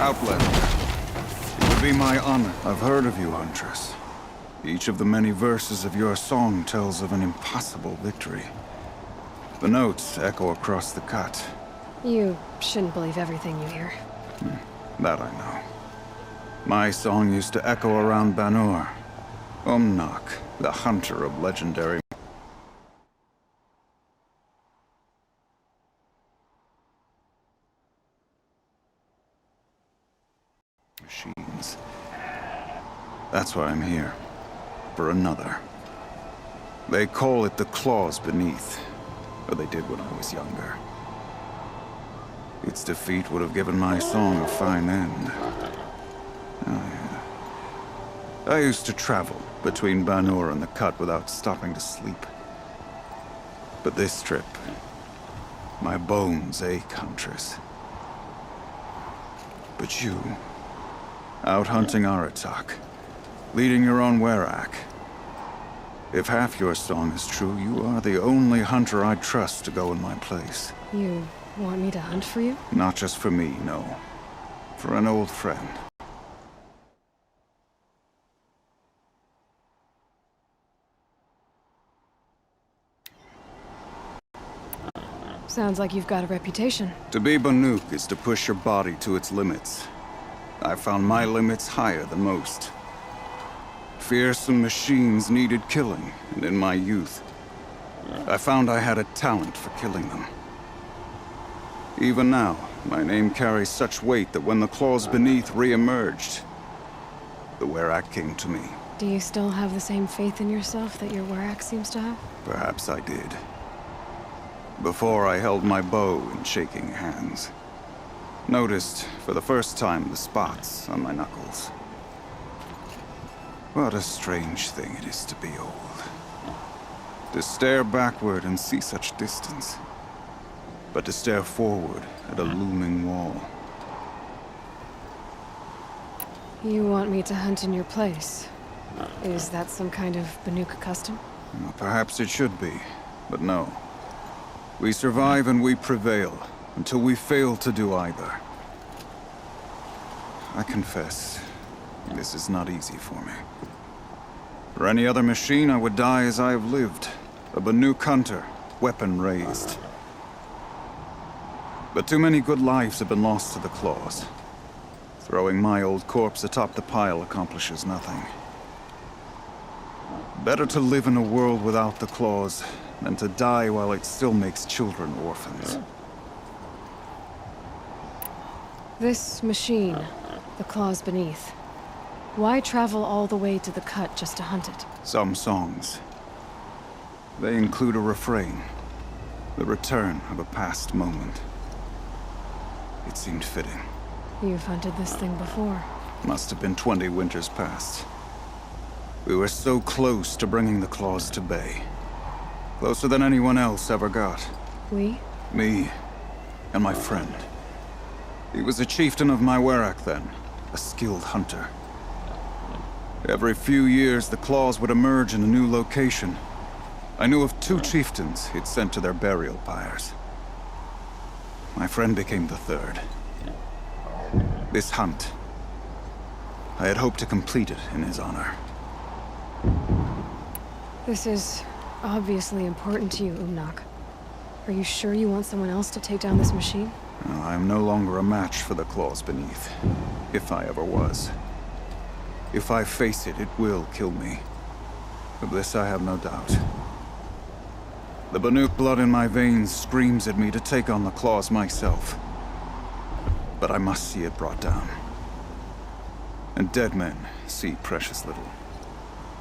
Outlander. It would be my honor. I've heard of you, Huntress. Each of the many verses of your song tells of an impossible victory. The notes echo across the cut. You shouldn't believe everything you hear. That I know. My song used to echo around Banur. Longnotch, the hunter of legendary machines. That's why I'm here. For another. They call it the claws beneath. Or they did when I was younger. Its defeat would have given my song a fine end. Oh, yeah. I used to travel between Banur and the Cut without stopping to sleep. But this trip, my bones ache, Huntress. But you, out hunting Aratak, leading your own Werak. If half your song is true, you are the only hunter I'd trust to go in my place. You want me to hunt for you? Not just for me, no. For an old friend. Sounds like you've got a reputation. To be Banuk is to push your body to its limits. I found my limits higher than most. Fearsome machines needed killing, and in my youth, I found I had a talent for killing them. Even now, my name carries such weight that when the claws beneath re-emerged, the Werak came to me. Do you still have the same faith in yourself that your Werak seems to have? Perhaps I did. Before I held my bow in shaking hands. Noticed, for the first time, the spots on my knuckles. What a strange thing it is to be old. To stare backward and see such distance. But to stare forward at a looming wall. You want me to hunt in your place? Is that some kind of Banuk custom? Well, perhaps it should be, but no. We survive and we prevail, until we fail to do either. I confess, this is not easy for me. For any other machine, I would die as I have lived. A Banuk hunter, weapon raised. But too many good lives have been lost to the claws. Throwing my old corpse atop the pile accomplishes nothing. Better to live in a world without the claws than to die while it still makes children orphans. This machine, the claws beneath. Why travel all the way to the Cut just to hunt it? Some songs. They include a refrain. The return of a past moment. It seemed fitting. You've hunted this thing before. Must have been 20 winters past. We were so close to bringing the claws to bay. Closer than anyone else ever got. We? Me and my friend. He was a chieftain of my Werak then, a skilled hunter. Every few years, the claws would emerge in a new location. I knew of 2 chieftains he'd sent to their burial pyres. My friend became the 3rd. This hunt, I had hoped to complete it in his honor. This is obviously important to you, Longnotch. Are you sure you want someone else to take down this machine? Well, I am no longer a match for the claws beneath, if I ever was. If I face it, it will kill me. Of this I have no doubt. The Banuk blood in my veins screams at me to take on the claws myself. But I must see it brought down. And dead men see precious little.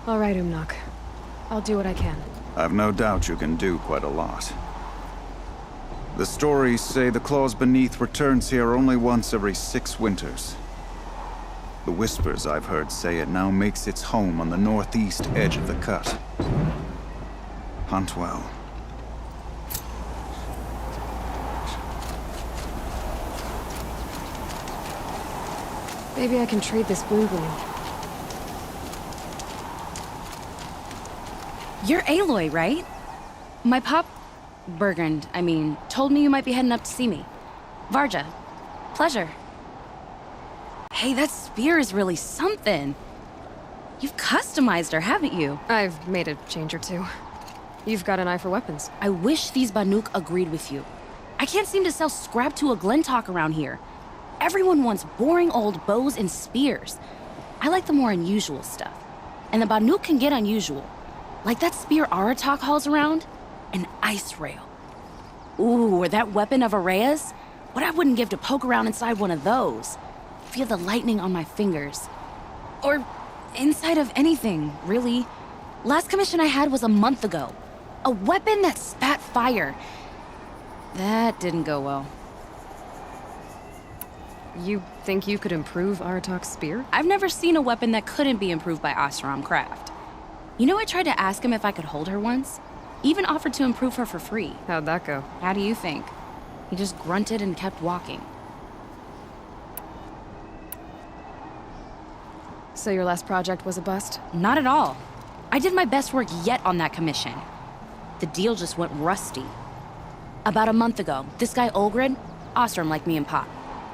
All right, Longnotch. I'll do what I can. I've no doubt you can do quite a lot. The stories say the claws beneath returns here only once every 6 winters. The whispers I've heard say it now makes its home on the northeast edge of the Cut. Hunt well. Maybe I can trade this wound with you. You're Aloy, right? My pop... Bergund, told me you might be heading up to see me. Varja. Pleasure. Hey, that spear is really something. You've customized her, haven't you? I've made a change or two. You've got an eye for weapons. I wish these Banuk agreed with you. I can't seem to sell scrap to a Glentalk around here. Everyone wants boring old bows and spears. I like the more unusual stuff. And the Banuk can get unusual. Like that spear Aratak hauls around. An ice rail. Ooh, or that weapon of Ourea's. What I wouldn't give to poke around inside one of those. Feel the lightning on my fingers. Or inside of anything, really. Last commission I had was a month ago. A weapon that spat fire. That didn't go well. You think you could improve Aratak's spear? I've never seen a weapon that couldn't be improved by Oseram craft. You know, I tried to ask him if I could hold her once. Even offered to improve her for free. How'd that go? How do you think? He just grunted and kept walking. So your last project was a bust? Not at all. I did my best work yet on that commission. The deal just went rusty. About a month ago, this guy Olgrid, Oseram like me and Pop,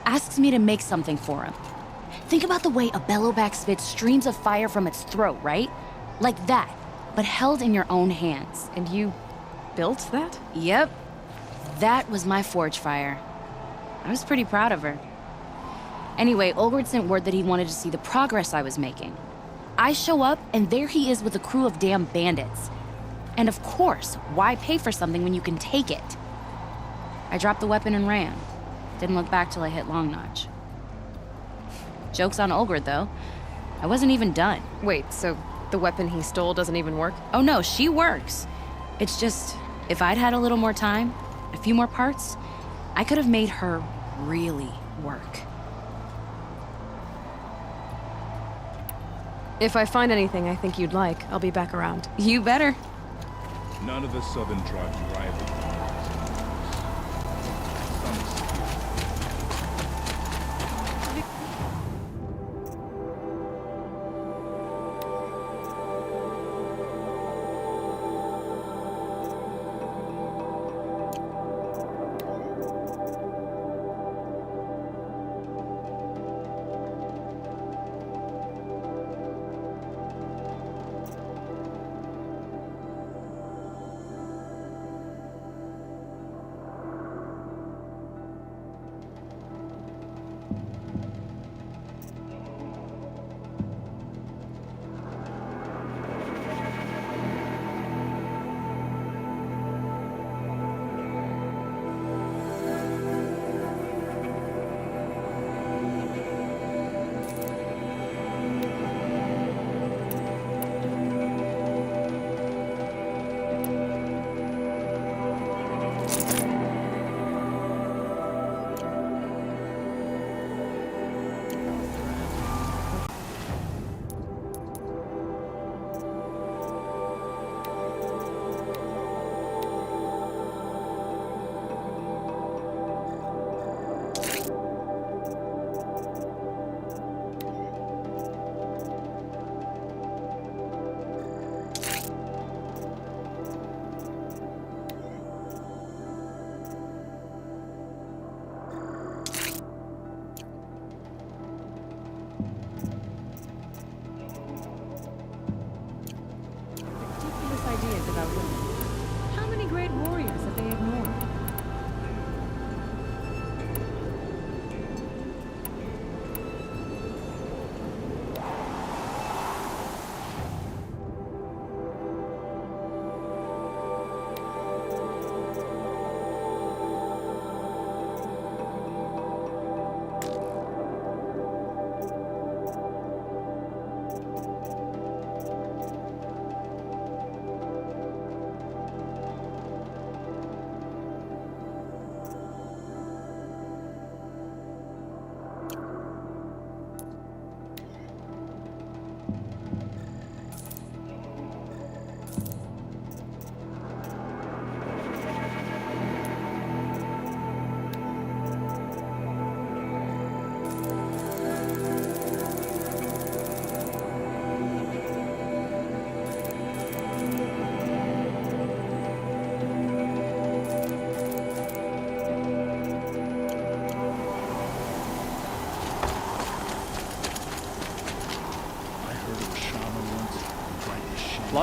asks me to make something for him. Think about the way a bellowback spits streams of fire from its throat, right? Like that, but held in your own hands. And you built that? Yep. That was my forge fire. I was pretty proud of her. Anyway, Olgrid sent word that he wanted to see the progress I was making. I show up, and there he is with a crew of damn bandits. And of course, why pay for something when you can take it? I dropped the weapon and ran. Didn't look back till I hit Longnotch. Joke's on Olgrid, though. I wasn't even done. Wait, so the weapon he stole doesn't even work? Oh no, she works. It's just, if I'd had a little more time, a few more parts, I could have made her really work. If I find anything I think you'd like, I'll be back around. You better. None of the southern tribes rival.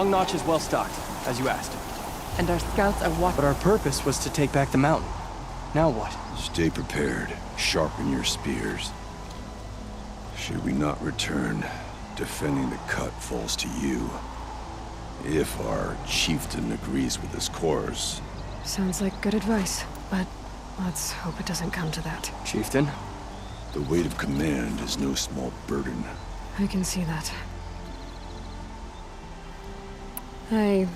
Longnotch is well stocked, as you asked. And our scouts are what? But our purpose was to take back the mountain. Now what? Stay prepared. Sharpen your spears. Should we not return, defending the cut falls to you. If our chieftain agrees with his course. Sounds like good advice, but let's hope it doesn't come to that. Chieftain? The weight of command is no small burden. I can see that. I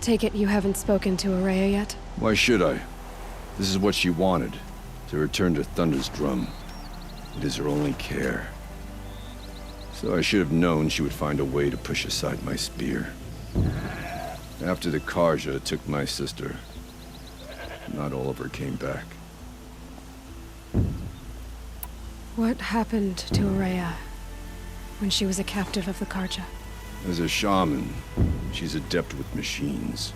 take it you haven't spoken to Ourea yet? Why should I? This is what she wanted, to return to Thunder's drum. It is her only care. So I should have known she would find a way to push aside my spear. After the Karja took my sister, not all of her came back. What happened to Ourea when she was a captive of the Karja? As a shaman, she's adept with machines.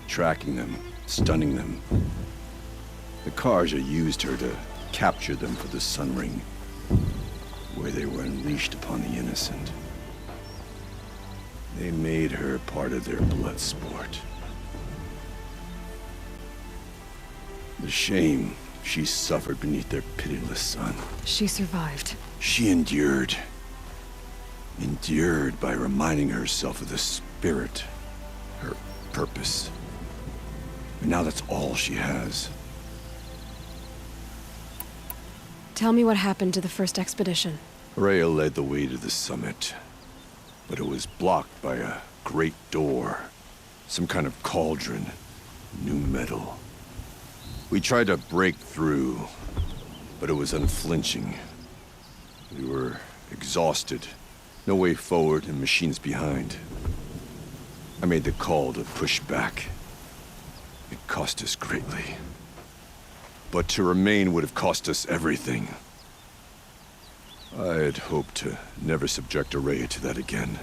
Tracking them, stunning them. The Karja used her to capture them for the Sun Ring, where they were unleashed upon the innocent. They made her part of their blood sport. The shame she suffered beneath their pitiless sun. She survived. She endured. Endured by reminding herself of the spirit, her purpose. And now that's all she has. Tell me what happened to the first expedition. Ourea led the way to the summit, but it was blocked by a great door. Some kind of cauldron. New metal. We tried to break through, but it was unflinching. We were exhausted. No way forward and machines behind. I made the call to push back. It cost us greatly. But to remain would have cost us everything. I had hoped to never subject Ourea to that again.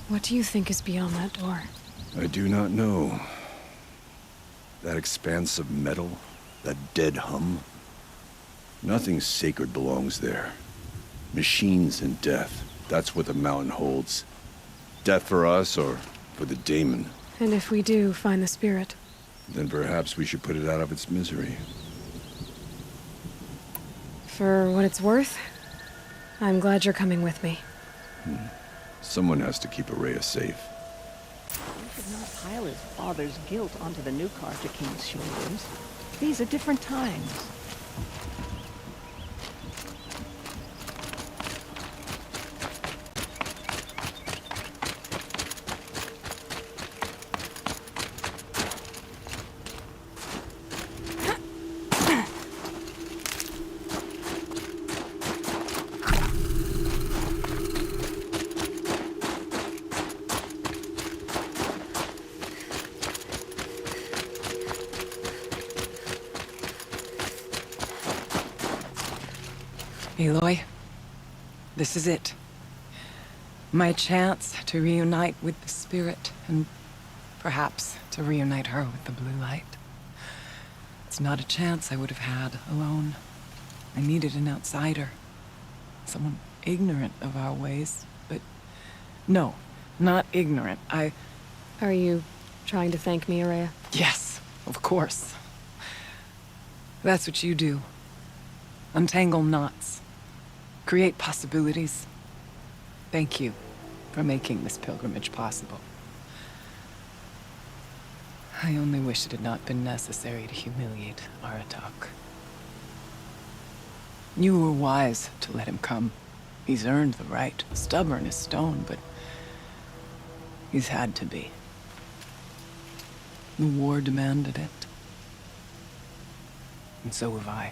What do you think is beyond that door? I do not know. That expanse of metal, that dead hum. Nothing sacred belongs there. Machines and death, that's what the mountain holds. Death for us or for the daemon. And if we do find the spirit? Then perhaps we should put it out of its misery. For what it's worth, I'm glad you're coming with me. Someone has to keep Ourea safe. He could not pile his father's guilt onto the new Karja King's shoulders. These are different times. Aloy, this is it. My chance to reunite with the spirit, and perhaps to reunite her with the blue light. It's not a chance I would have had alone. I needed an outsider. Someone ignorant of our ways, but no, not ignorant. Are you trying to thank me, Ourea? Yes, of course. That's what you do. Untangle knots. Create possibilities. Thank you for making this pilgrimage possible. I only wish it had not been necessary to humiliate Aratak. You were wise to let him come. He's earned the right. Stubborn as stone, but he's had to be. The war demanded it. And so have I.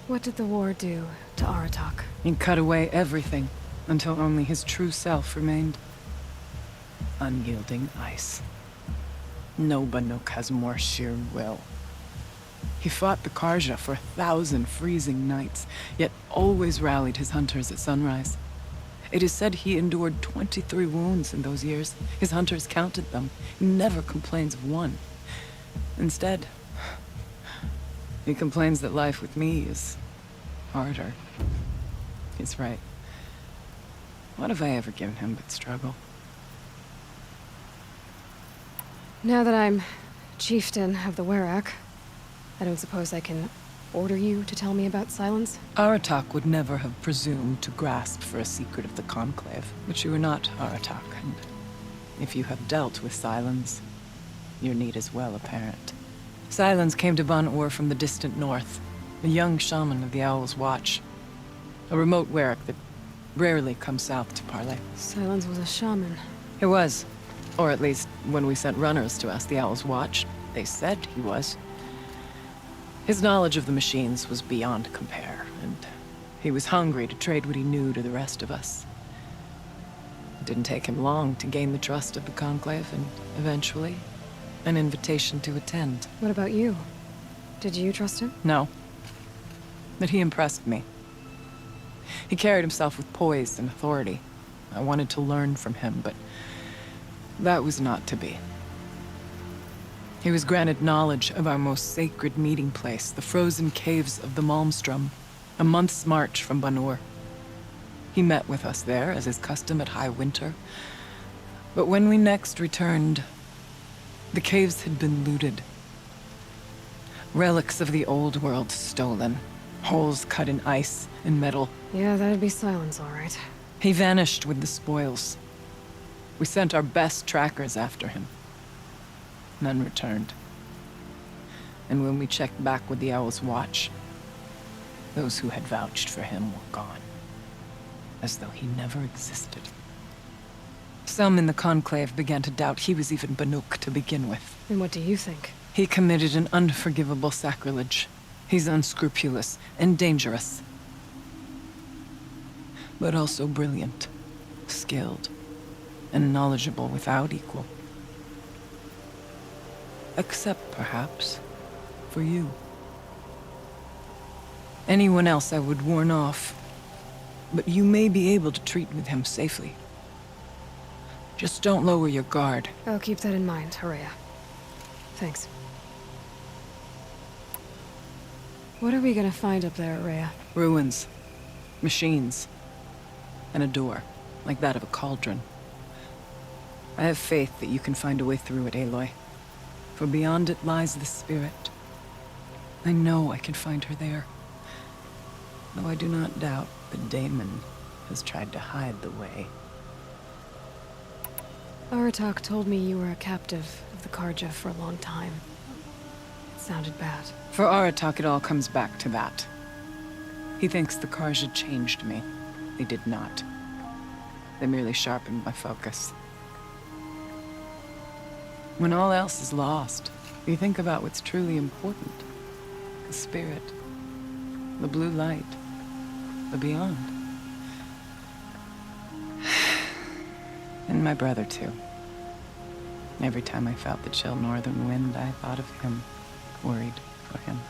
What did the war do to Aratak? He cut away everything, until only his true self remained. Unyielding ice. No Banuk has more sheer will. He fought the Karja for 1,000 freezing nights, yet always rallied his hunters at sunrise. It is said he endured 23 wounds in those years. His hunters counted them. He never complains of one. Instead, he complains that life with me is harder. He's right. What have I ever given him but struggle? Now that I'm Chieftain of the Werak, I don't suppose I can order you to tell me about Silence? Aratak would never have presumed to grasp for a secret of the Conclave. But you are not Aratak, and if you have dealt with Silence, your need is well apparent. Silence came to Ban-Ur from the distant north, a young shaman of the Owl's Watch. A remote Werak that rarely comes south to parley. Silence was a shaman. He was. Or at least, when we sent runners to ask the Owl's Watch, they said he was. His knowledge of the machines was beyond compare, and he was hungry to trade what he knew to the rest of us. It didn't take him long to gain the trust of the Conclave, and eventually, an invitation to attend. What about you? Did you trust him? No. But he impressed me. He carried himself with poise and authority. I wanted to learn from him, but that was not to be. He was granted knowledge of our most sacred meeting place, the frozen caves of the Malmstrom, a month's march from Ban-Ur. He met with us there, as is custom at high winter. But when we next returned, the caves had been looted. Relics of the old world stolen. Holes cut in ice and metal. Yeah, that'd be Silence, all right. He vanished with the spoils. We sent our best trackers after him. None returned. And when we checked back with the Owl's Watch, those who had vouched for him were gone. As though he never existed. Some in the Conclave began to doubt he was even Banuk to begin with. And what do you think? He committed an unforgivable sacrilege. He's unscrupulous and dangerous. But also brilliant, skilled, and knowledgeable without equal. Except, perhaps, for you. Anyone else I would warn off, but you may be able to treat with him safely. Just don't lower your guard. I'll keep that in mind, Ourea. Thanks. What are we gonna find up there, Ourea? Ruins, machines, and a door, like that of a cauldron. I have faith that you can find a way through it, Aloy. For beyond it lies the spirit. I know I can find her there. Though I do not doubt that Daemon has tried to hide the way. Aratak told me you were a captive of the Karja for a long time. It sounded bad. For Aratak, it all comes back to that. He thinks the Karja changed me. They did not. They merely sharpened my focus. When all else is lost, you think about what's truly important. The spirit, the blue light, the beyond. And my brother, too. Every time I felt the chill northern wind, I thought of him, worried for him.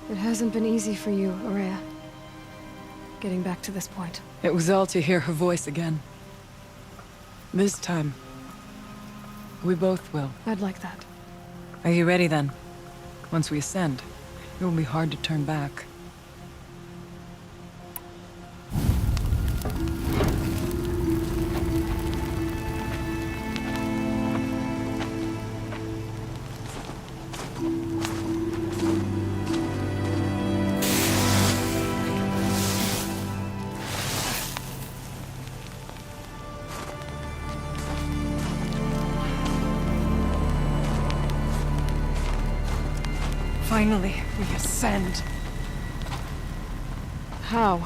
It hasn't been easy for you, Ourea. Getting back to this point. It was all to hear her voice again. This time, we both will. I'd like that. Are you ready then? Once we ascend, it will be hard to turn back. Finally, we ascend. How?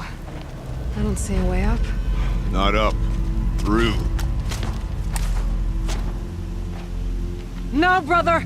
I don't see a way up. Not up. Through. No, brother!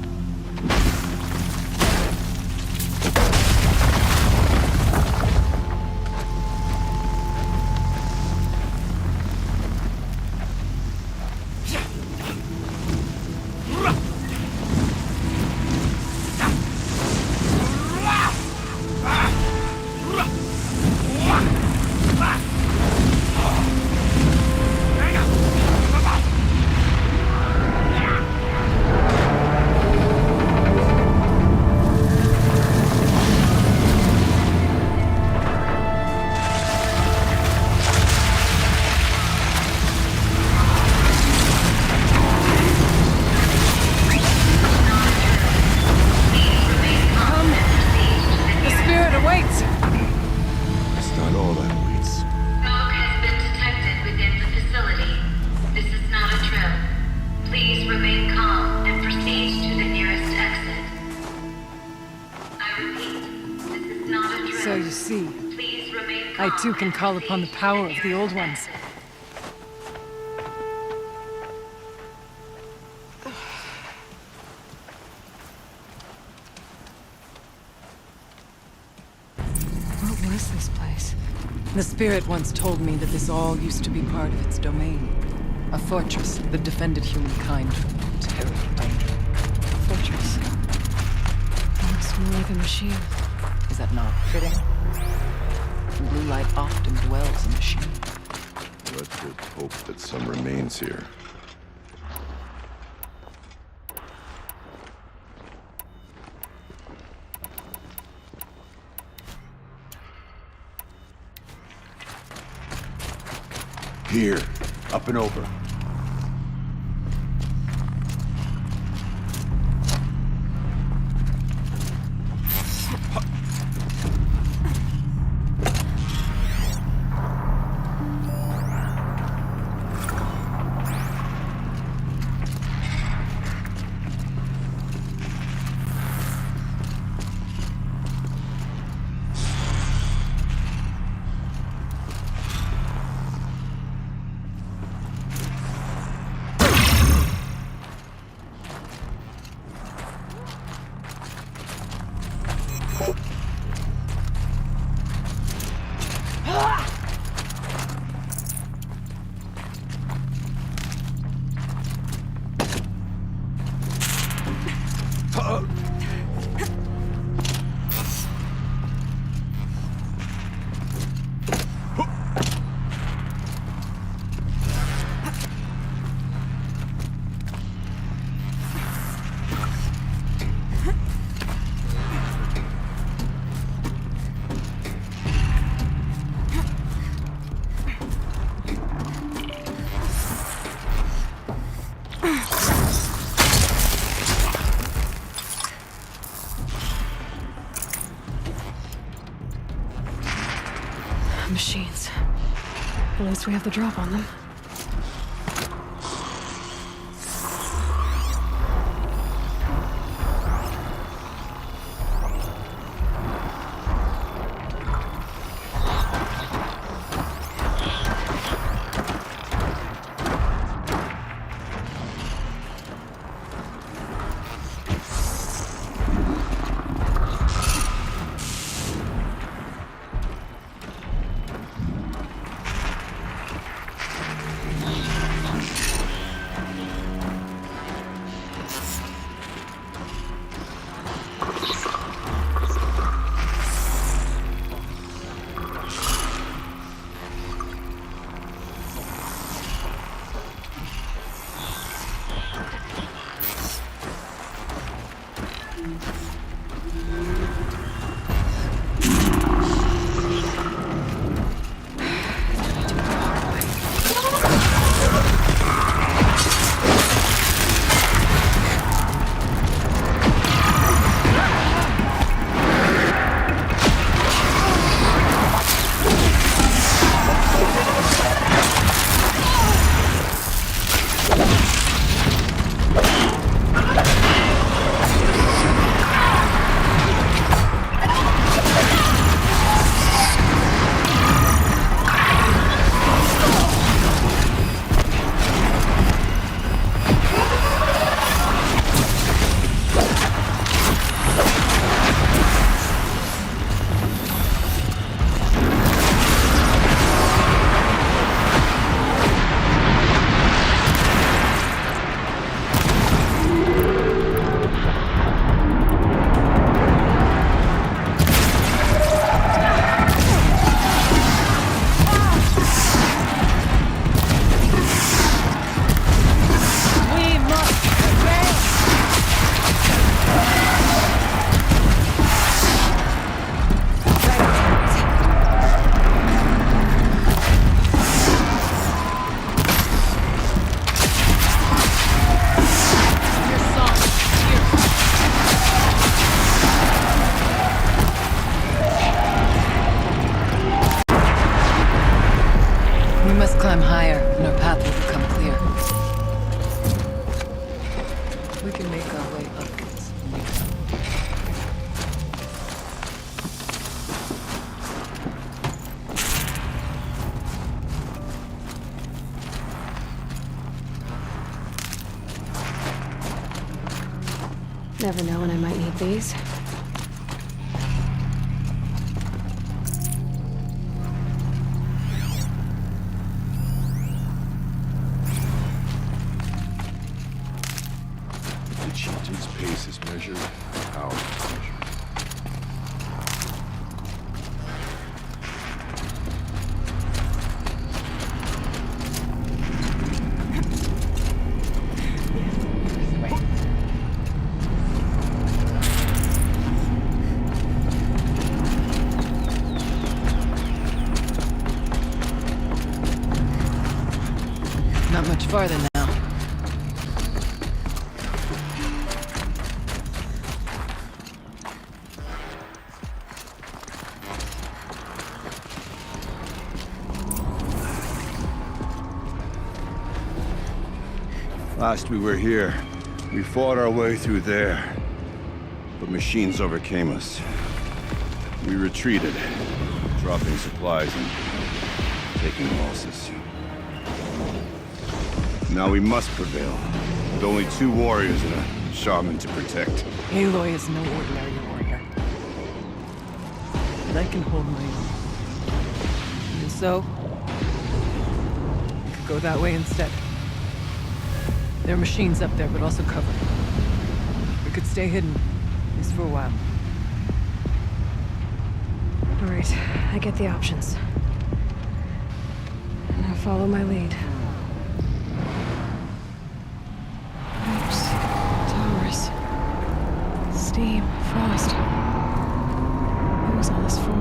all that waits. Smoke has been detected within the facility. This is not a drill. Please remain calm and proceed to the nearest exit. I repeat, this is not a drill. So you see, Please remain calm I too can and call upon the proceed to power of the nearest old ones. exit. What was this place? The spirit once told me that this all used to be part of its domain. A fortress that defended humankind from terrible danger. Fortress. Looks more like a machine. Is that not fitting? Blue light often dwells in machines. Let's just hope that some remains here. Here, up and over. Machines. At least we have the drop on them. must climb higher, and our path will become clear. We can make our way upwards. Never know when I might need these. The Chieftain's pace is measured, ours is measured. Not much farther now. Last we were here, we fought our way through there. But machines overcame us. We retreated, dropping supplies and taking losses. Now we must prevail, with only 2 warriors and a shaman to protect. Aloy is no ordinary warrior. But I can hold my own. And so, we could go that way instead. There are machines up there, but also cover. We could stay hidden, at least for a while. All right, I get the options. Now follow my lead. Pipes, towers, steam, frost. What was all this for?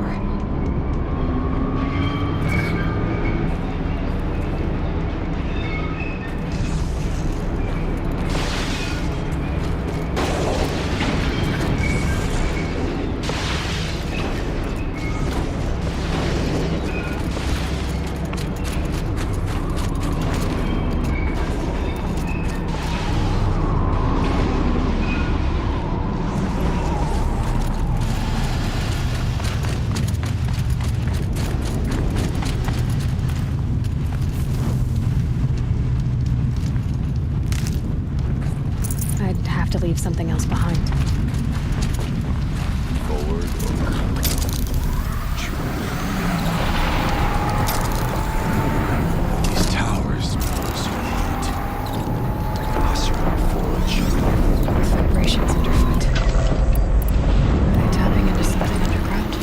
To leave something else behind. Forward or these towers pulse heat. Ocelot forge. Vibrations underfoot. Are they tapping into something underground?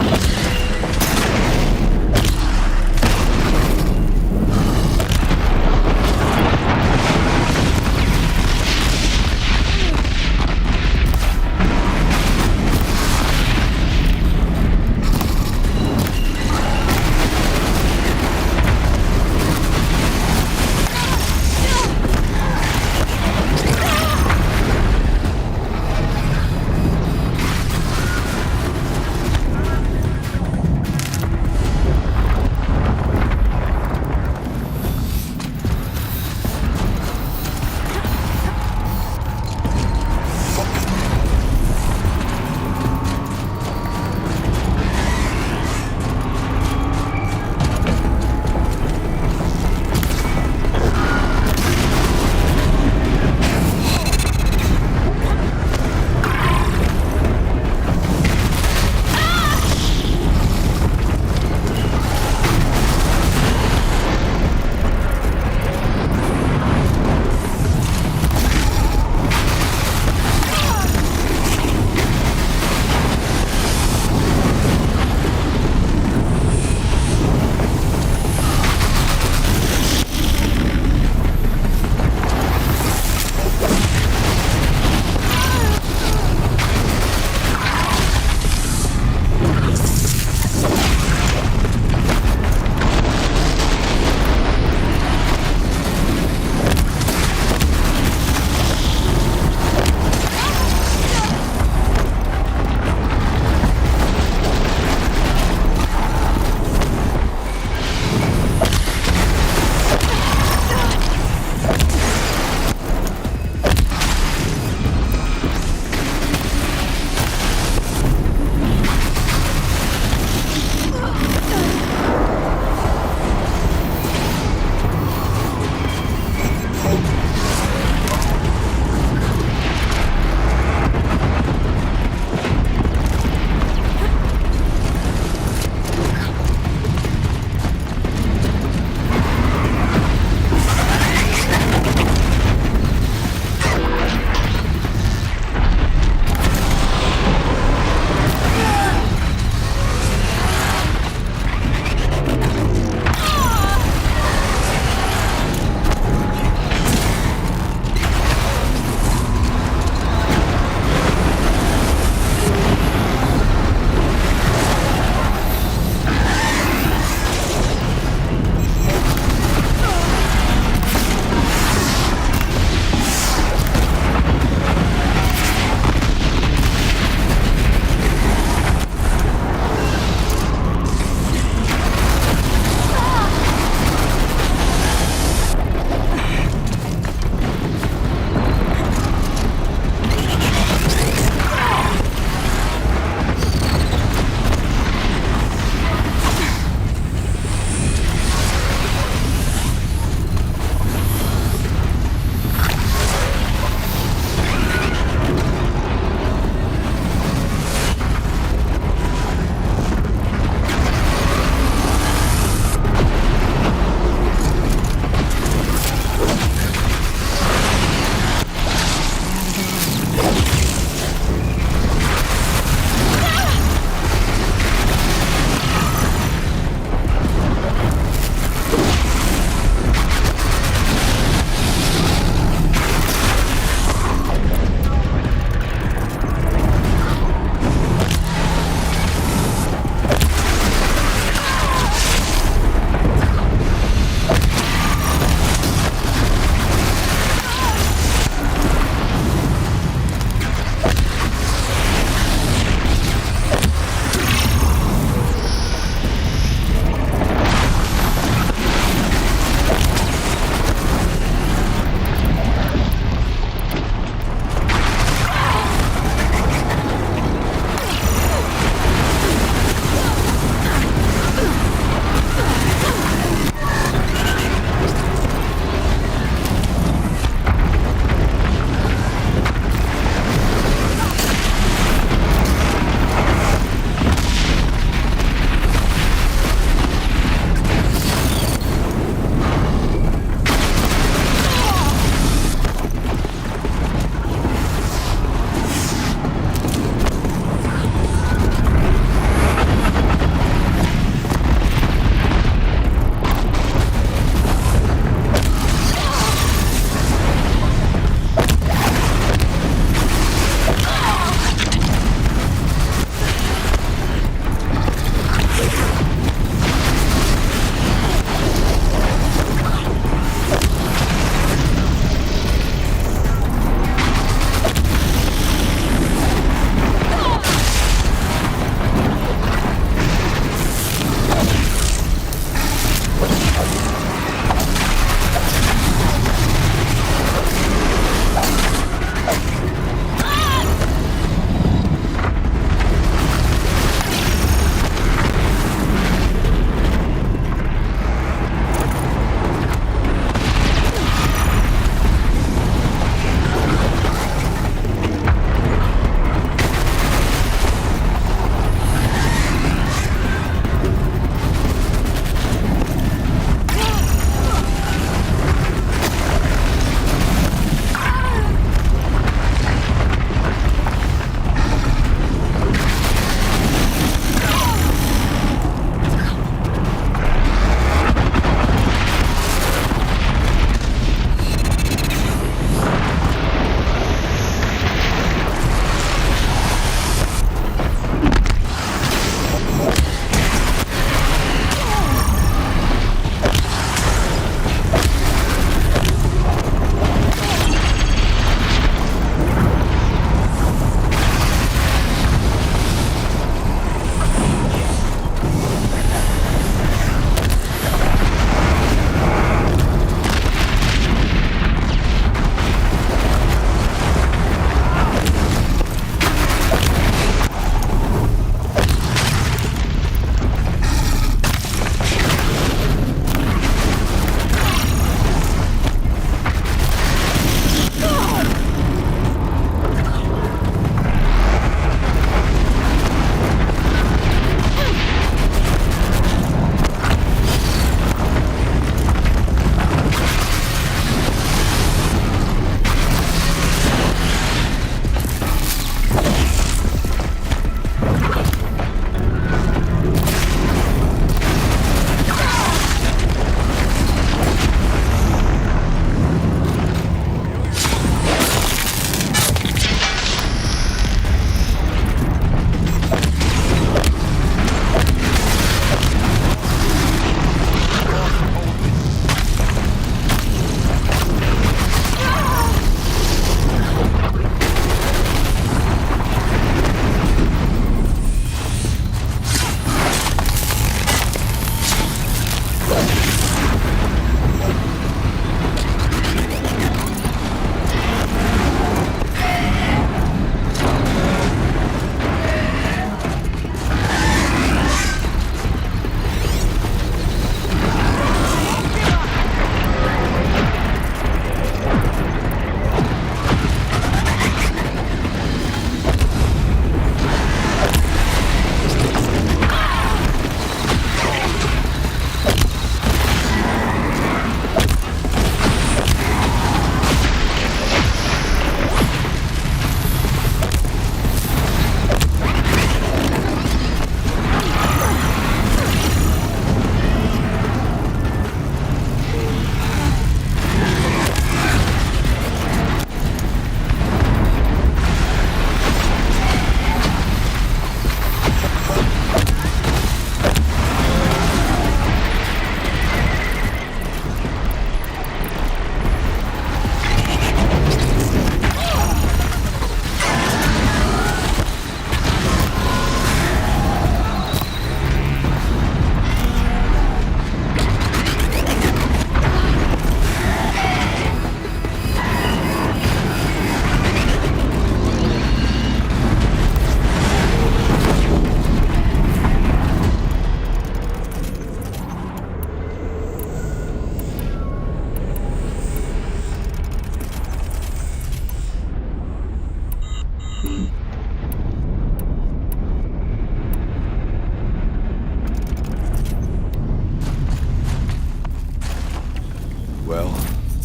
Well,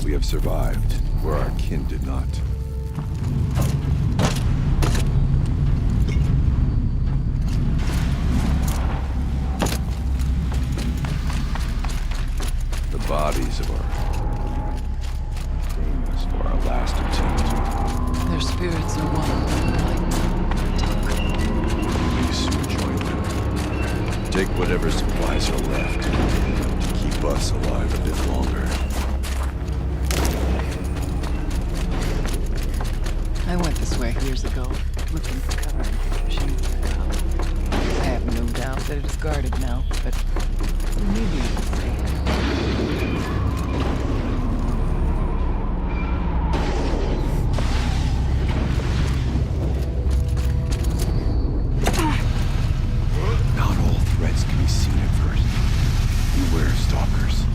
we have survived, where our kin did not. The bodies of our famous for our last attempt. Their spirits are one. Please join them. Take whatever supplies are left to keep us alive a bit longer. I went this way years ago, looking for cover in machines. I have no doubt that it is guarded now, but maybe you can stay. Not all threats can be seen at first. Beware, stalkers.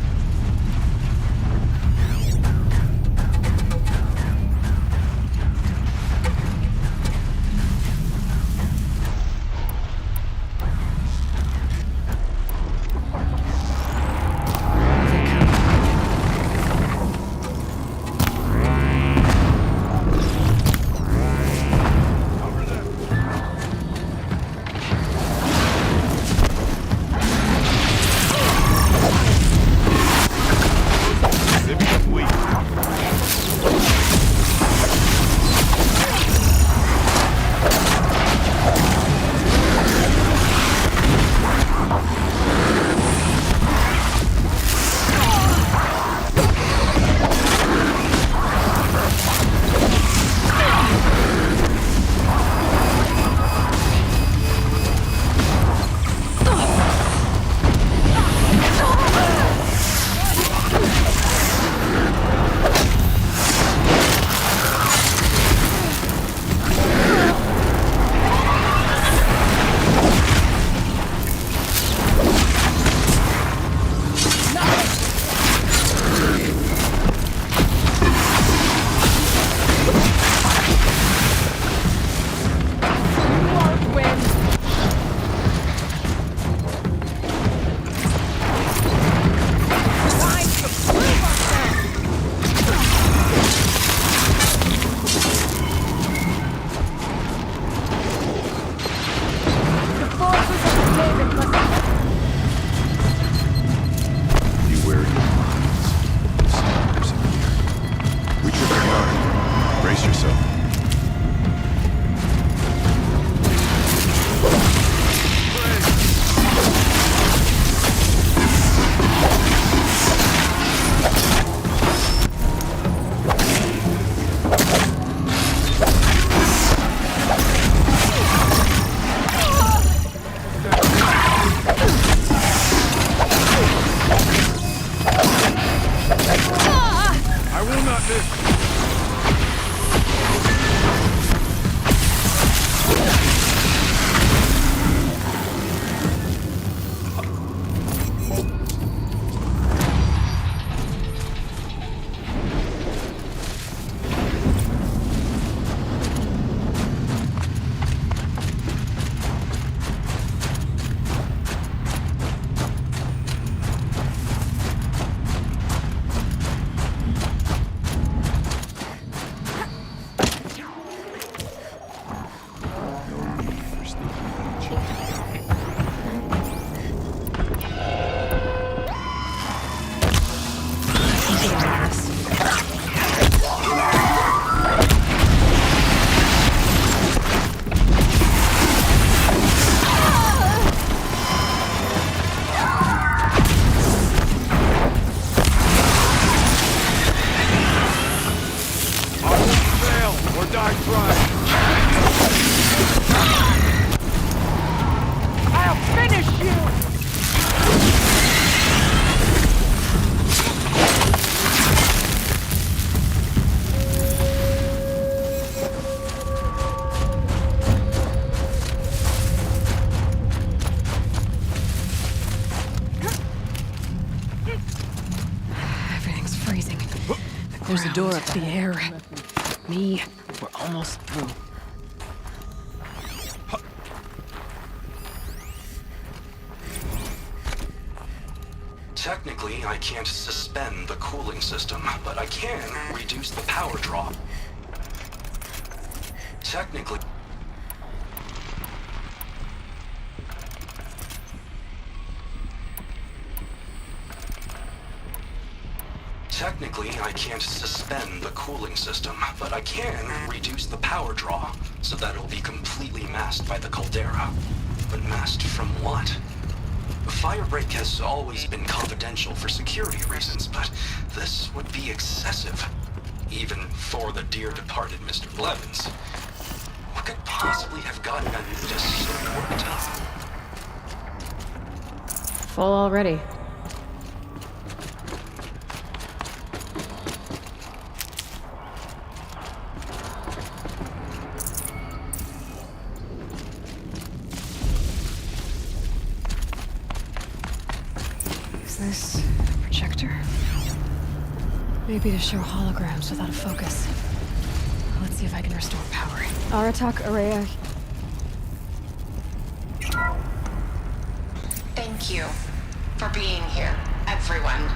There's a door up The there. air. Me. We're almost through. Technically, Technically, I can't suspend the cooling system, but I can reduce the power draw. Technically... Technically, I can't suspend the cooling system, but I can reduce the power draw, so that it'll be completely masked by the caldera. But masked from what? Firebreak has always been confidential for security reasons, but this would be excessive. Even for the dear departed Mr. Blevins. What could possibly have gotten Anita so worked up? Full already. Is this a projector? Maybe to show holograms without a focus. Let's see if I can restore power. Aratak, Ourea. Thank you for being here, everyone.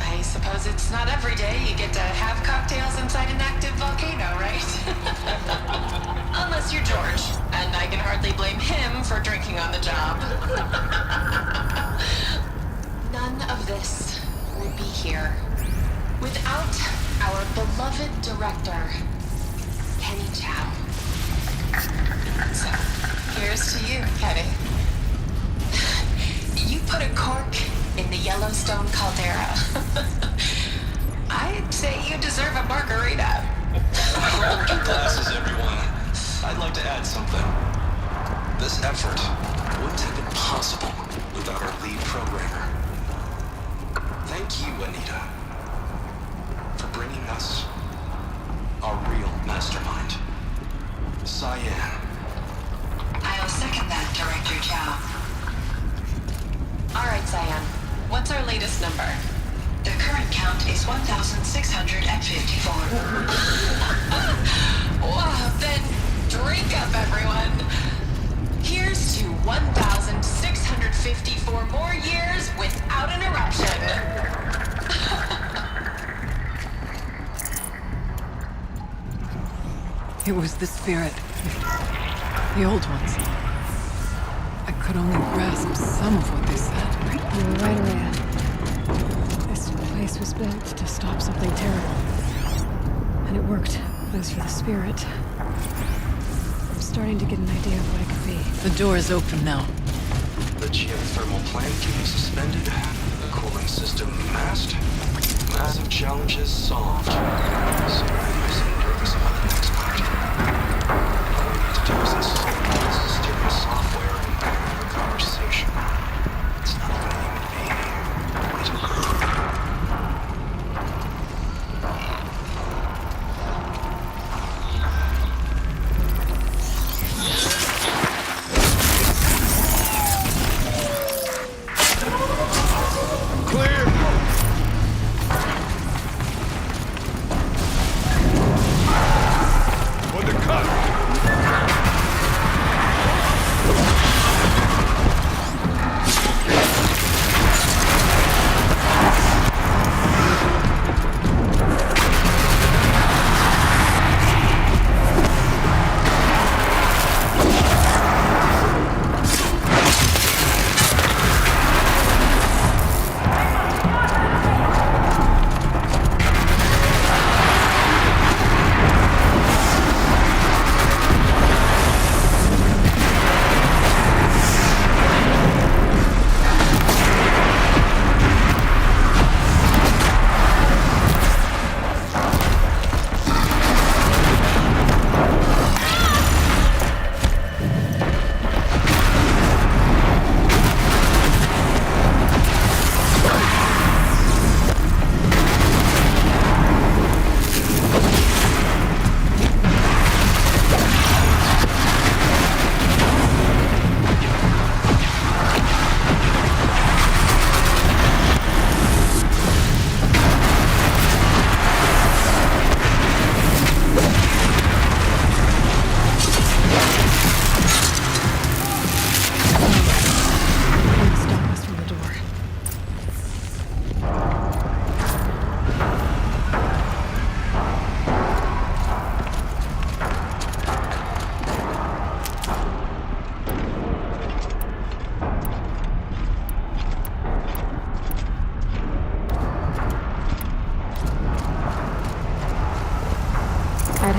I suppose it's not every day you get to have cocktails inside an active volcano, right? Unless you're George, and I can hardly blame him for drinking on the job. None of this would be here without our beloved director, Kenny Chow. So, here's to you, Kenny. You put a cork in the Yellowstone caldera. I'd say you deserve a margarita. Hold your glasses, everyone. I'd like to add something. This effort wouldn't have been possible without our lead programmer. Thank you, Anita, for bringing us our real mastermind, Cyan. I'll second that, Director Chow. All right, Cyan. What's our latest number? The current count is 1,654. Wow, then drink up, everyone. Here's to 1,654 more years without interruption. It was the spirit. The old ones. I could only grasp some of what they said. You were right, Ourea. This place was built to stop something terrible. And it worked. As for the spirit, I'm starting to get an idea of what it could be. The door is open now. The geothermal plant can be suspended, the cooling system masked, massive challenges solved. So I'm nervous about the next part. All we need to do is install the steering software and have a conversation. It's not even aimed at me.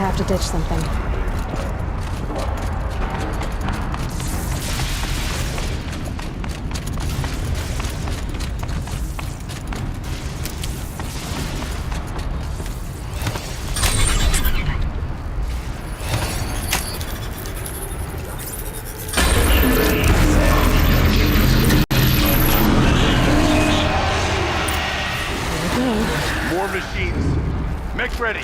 have to ditch something. More machines. Mech ready.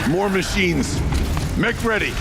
More machines. Mech ready.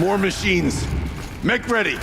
More machines. Mech ready.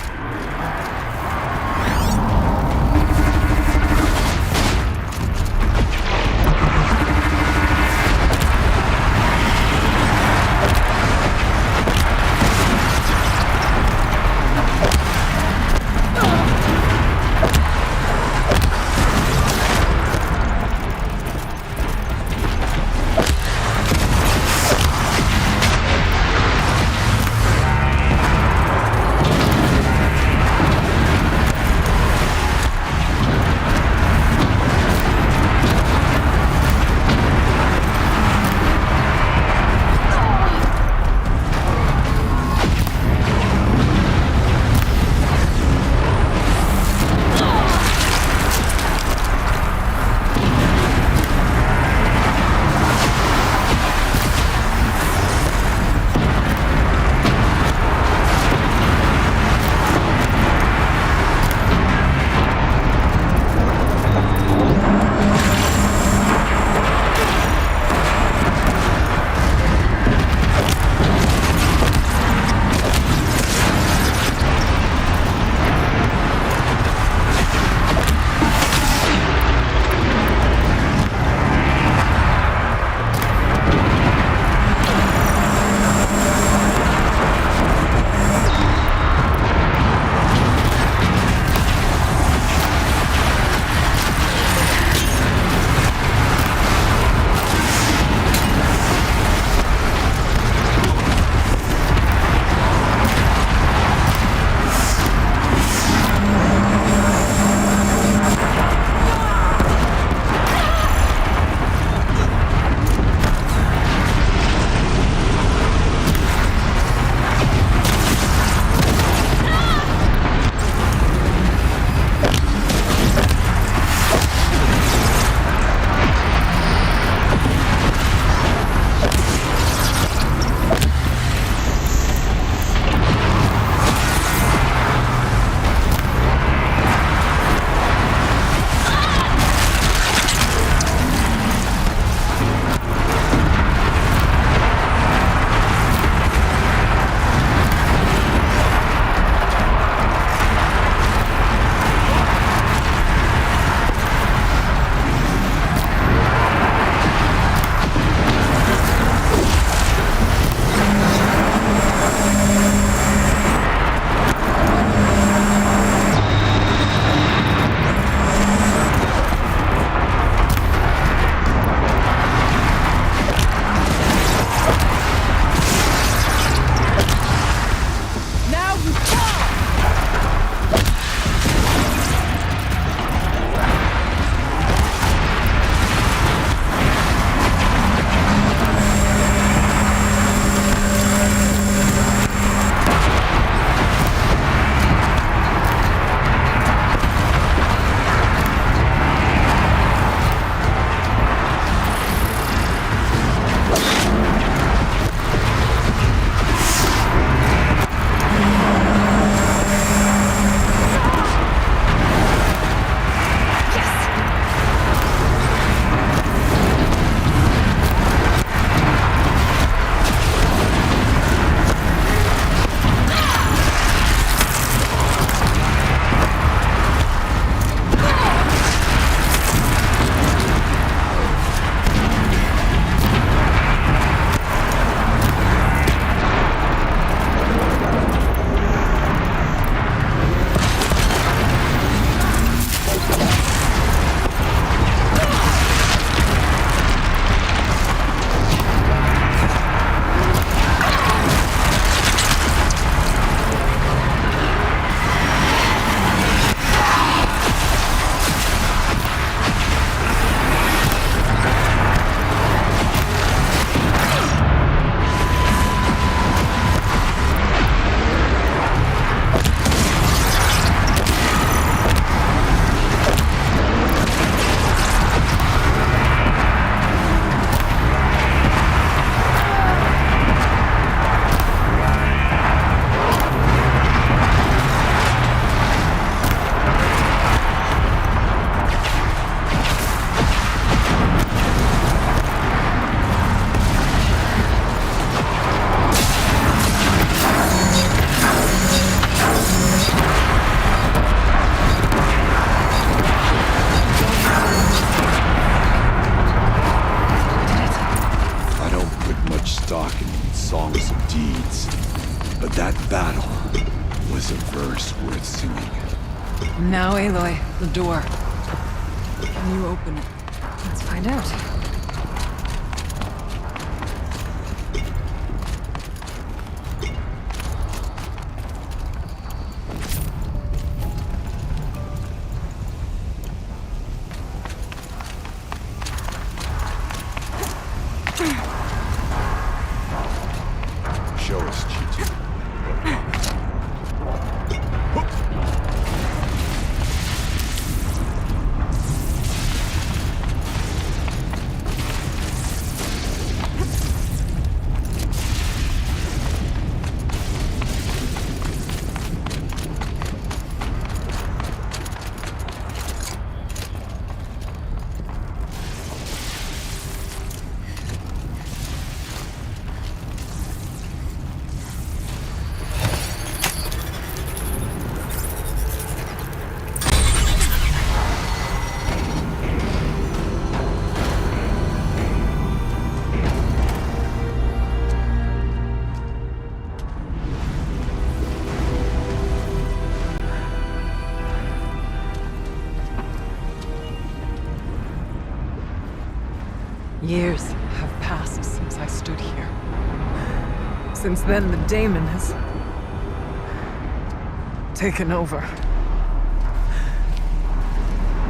That battle was a verse worth singing. Now, Aloy, the door. Can you open it? Let's find out. Show us, Chieftain. Years have passed since I stood here. Since then, the daemon has taken over.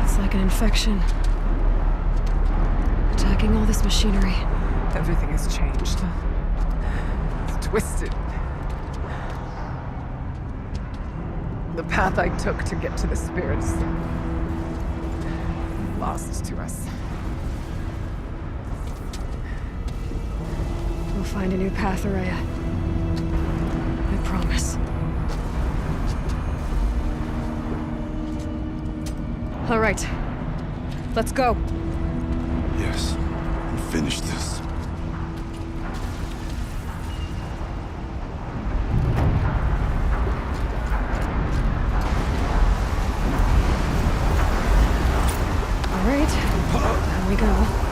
It's like an infection. Attacking all this machinery. Everything has changed. It's twisted. The path I took to get to the spirits lost to us. We'll find a new path, Ourea. I promise. All right. Let's go. Yes, and finish this. All right. Here we go.